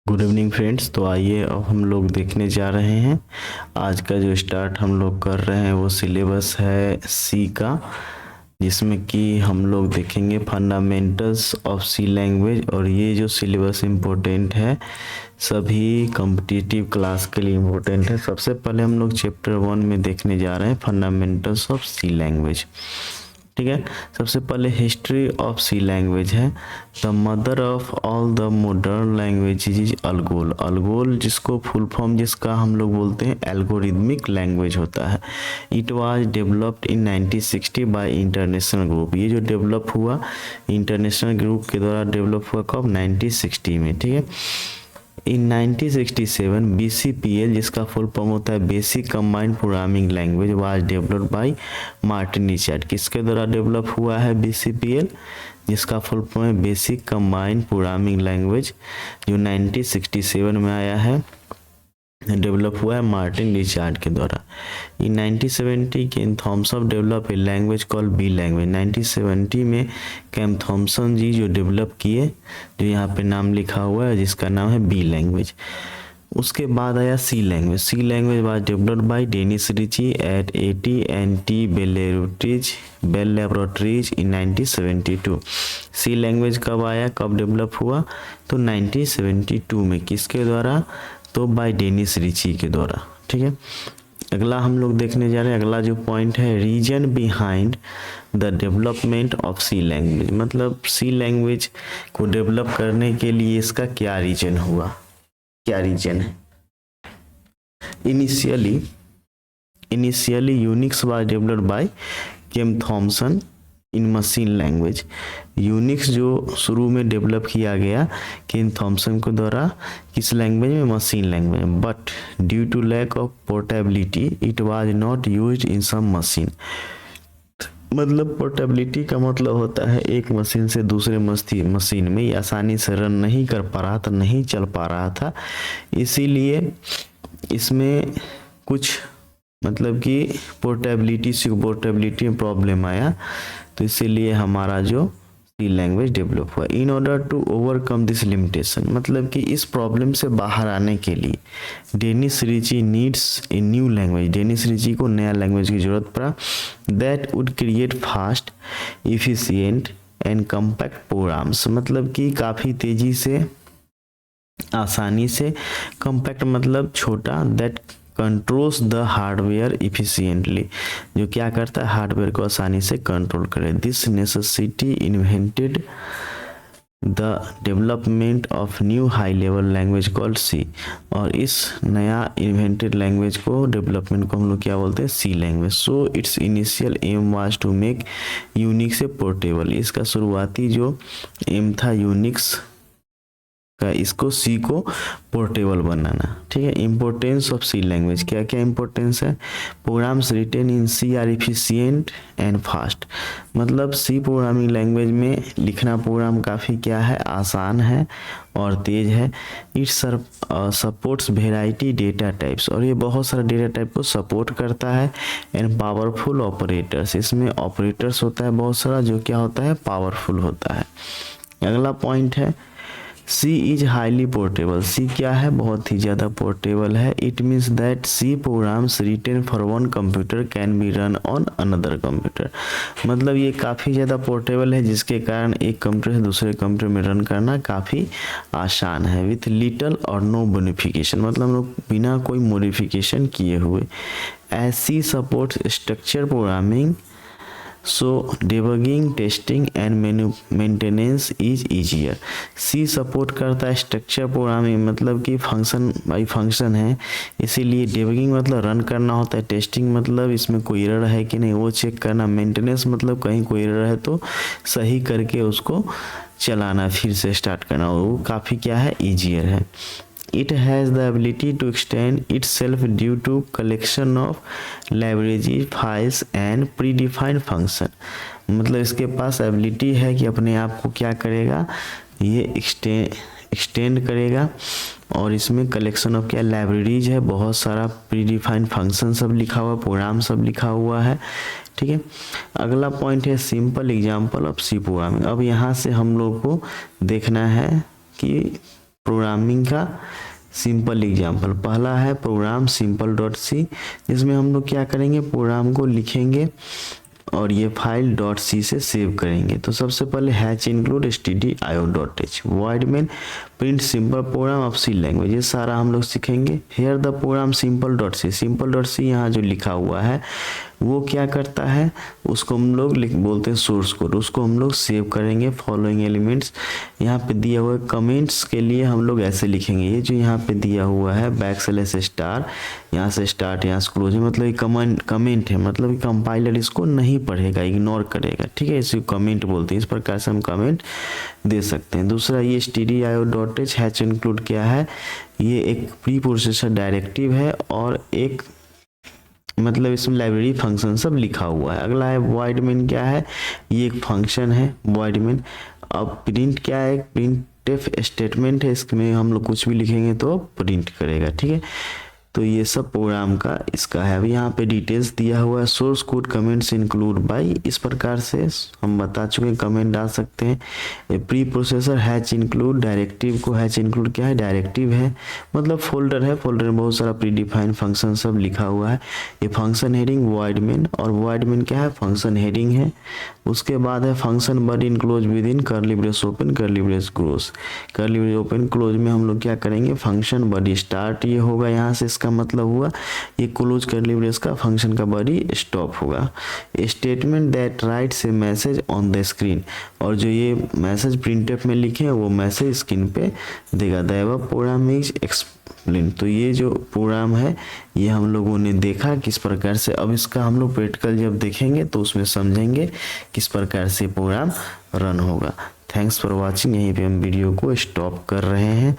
Good evening friends. तो आइए अब हम लोग देखने जा रहे हैं। आज का जो स्टार्ट हम लोग कर रहे हैं वो सिलेबस है सी का, जिसमें कि हम लोग देखेंगे फंडामेंटल्स ऑफ सी लैंग्वेज। और ये जो सिलेबस इम्पोर्टेंट है, सभी कॉम्पिटिटिव क्लास के लिए इम्पोर्टेंट है। सबसे पहले हम लोग चैप्टर 1 में देखने जा रहे हैं फंडामेंटल्स ऑफ सी लैंग्वेज। ठीक है, सबसे पहले हिस्ट्री ऑफ सी लैंग्वेज है। The mother of all the modern language is ALGOL. ALGOL जिसको फुल फॉर्म जिसका हम लोग बोलते हैं एल्गोरिदमिक लैंग्वेज होता है। It was developed in 1960 bye international group. ये जो डेवलप हुआ इंटरनेशनल ग्रुप के द्वारा डेवलप हुआ कब? 1960 में। ठीक है, इन 1967 BCPL जिसका फुल फॉर्म होता है basic combined programming language was developed bye Martin Richard. किसके द्वारा डेवलप हुआ है BCPL, जिसका फुल फॉर्म है बेसिक कंबाइंड प्रोग्रामिंग लैंग्वेज, जो 1967 में आया है, डेवलप हुआ है मार्टिन रिचर्ड के द्वारा। In 1970 Ken Thompson develop a language called B language. 1970 में केम थॉमसन जी जो डेवलप किए, जो यहाँ पे नाम लिखा हुआ है, जिसका नाम है बी लैंग्वेज। उसके बाद आया C language. C language was developed by Dennis Ritchie at AT&T Bell laboratories in 1972। C language कब आया, कब डेवलप हुआ? तो 1972 में। किसके द्वारा? तो बाय डेनिस रिची के द्वारा। ठीक है, अगला हम लोग देखने जा रहे हैं। अगला जो पॉइंट है, reason behind the development of C language. मतलब सी लैंग्वेज को डेवलप करने के लिए इसका क्या रीजन हुआ, क्या रीजन है? Initially Unix was developed by Ken Thompson in machine language. Unix जो शुरू में डेवलप किया गया केम थॉमसन के द्वारा, किस लैंग्वेज में? मशीन लैंग्वेज में। But due to lack of portability it was not used in some machine. मतलब पोर्टेबिलिटी का मतलब होता है एक मशीन से दूसरे मशीन में आसानी से रन नहीं कर पा रहा था, नहीं चल पा रहा था, इसीलिए इसमें कुछ मतलब कि पोर्टेबिलिटी में प्रॉब्लम आया, तो इसीलिए हमारा जो सी लैंग्वेज डेवलप हुआ। In order to overcome this limitation, मतलब कि इस प्रॉब्लम से बाहर आने के लिए Dennis Ritchie needs a new language. Dennis Ritchie को नया लैंग्वेज की जरूरत पड़ा that would create fast efficient and compact programs. मतलब कि काफ़ी तेजी से, आसानी से, कम्पैक्ट मतलब छोटा, that controls the hardware efficiently, जो क्या करता है हार्डवेयर को आसानी से कंट्रोल करे। This necessity invented the development of new high level language called C. और इस नया इन्वेंटेड लैंग्वेज को, डेवलपमेंट को हम लोग क्या बोलते हैं? C language. So its initial aim was to make Unix a portable. इसका शुरुआती जो एम था यूनिक्स का, इसको सी को पोर्टेबल बनाना। ठीक है, इम्पोर्टेंस ऑफ सी लैंग्वेज, क्या क्या इम्पोर्टेंस है? Programs written in C are efficient and fast. मतलब सी प्रोग्रामिंग लैंग्वेज में लिखना प्रोग्राम काफ़ी क्या है? आसान है और तेज है। It supports variety data types, और ये बहुत सारा डेटा टाइप को सपोर्ट करता है। एंड पावरफुल ऑपरेटर्स, इसमें ऑपरेटर्स होता है बहुत सारा, जो क्या होता है? पावरफुल होता है। अगला पॉइंट है, C is highly portable. C क्या है? बहुत ही ज़्यादा पोर्टेबल है। It means that C programs written for one computer can be run on another computer. मतलब ये काफ़ी ज़्यादा पोर्टेबल है, जिसके कारण एक कंप्यूटर से दूसरे कंप्यूटर में रन करना काफ़ी आसान है। With little or no modification, मतलब लोग बिना कोई मॉडिफिकेशन किए हुए। As C supports structure programming, so debugging, testing and maintenance is easier. C support करता है स्ट्रक्चर प्रोग्रामिंग, मतलब कि फंक्शन बाई फंक्शन है, इसीलिए डिबगिंग मतलब रन करना होता है, टेस्टिंग मतलब इसमें कोई एरर है कि नहीं वो चेक करना, मेंटेनेंस मतलब कहीं कोई एरर है तो सही करके उसको चलाना, फिर से स्टार्ट करना, वो काफ़ी क्या है? ईजियर है। It has the ability to extend itself due to collection of libraries, files and predefined function। मतलब इसके पास एबिलिटी है कि अपने आप को क्या करेगा? ये एक्सटेंड करेगा, और इसमें कलेक्शन ऑफ क्या? लाइब्रेरीज है, बहुत सारा प्रीडिफाइंड फंक्शन सब लिखा हुआ, प्रोग्राम सब लिखा हुआ है। ठीक है, अगला पॉइंट है simple example of C programming. अब यहाँ से हम लोग को देखना है कि प्रोग्रामिंग का सिंपल एग्जाम्पल। पहला है प्रोग्राम सिंपल डॉट सी, जिसमें हम लोग क्या करेंगे, प्रोग्राम को लिखेंगे और ये फाइल डॉट सी से सेव करेंगे। तो सबसे पहले hash include stdio.h void main print simple program of C language, ये सारा हम लोग सीखेंगे। Here the program simple dot C यहाँ जो लिखा हुआ है वो क्या करता है, उसको हम लोग बोलते हैं सोर्स कोड, उसको हम लोग सेव करेंगे। फॉलोइंग एलिमेंट्स यहाँ पे दिया हुआ है, कमेंट्स के लिए हम लोग ऐसे लिखेंगे, ये जो यहाँ पे दिया हुआ है \\, यहाँ से स्टार्ट यहाँ से क्लोज है, मतलब ये कमेंट है, मतलब कंपाइलर इसको नहीं पढ़ेगा, इग्नोर करेगा, ठीक है, इसी कमेंट बोलते हैं। इस प्रकार से हम कमेंट दे सकते हैं। दूसरा ये stdio.h हैच इंक्लूड क्या है, ये एक प्री प्रोसेसर डायरेक्टिव है और एक मतलब इसमें लाइब्रेरी फंक्शन सब लिखा हुआ है। अगला है वॉइड मेन, क्या है, ये एक फंक्शन है वॉइड मेन। अब प्रिंट क्या है, प्रिंटफ स्टेटमेंट है, इसमें हम लोग कुछ भी लिखेंगे तो प्रिंट करेगा, ठीक है। तो ये सब प्रोग्राम का इसका है। अभी यहाँ पे डिटेल्स दिया हुआ है, source code comments include by, इस प्रकार से हम बता चुके हैं, कमेंट डाल सकते हैं। Pre processor hatch include directive को, हैच इंक्लूड क्या है, डायरेक्टिव है, मतलब फोल्डर है, फोल्डर में बहुत सारा प्री डिफाइंड फंक्शन सब लिखा हुआ है। ये फंक्शन हेडिंग वॉइड मेन, और वॉइड मेन क्या है, फंक्शन हेडिंग है। उसके बाद है function body enclose within curly brace open curly brace close, curly brace open close में हम लोग क्या करेंगे, फंक्शन बडी स्टार्ट ये होगा, यहाँ से इसका मतलब हुआ ये क्लोज कर्ली ब्रेस का फंक्शन का बडी स्टॉप होगा। Statement that writes a message on the screen, और जो ये मैसेज प्रिंटफ में लिखे हैं वो मैसेज स्क्रीन पे देगा। The above program is explain, तो ये जो प्रोग्राम है ये हम लोगों ने देखा किस प्रकार से। अब इसका हम लोग प्रैक्टिकल जब देखेंगे तो उसमें समझेंगे किस प्रकार से प्रोग्राम रन होगा। थैंक्स फॉर वॉचिंग, यहीं पे हम वीडियो को स्टॉप कर रहे हैं।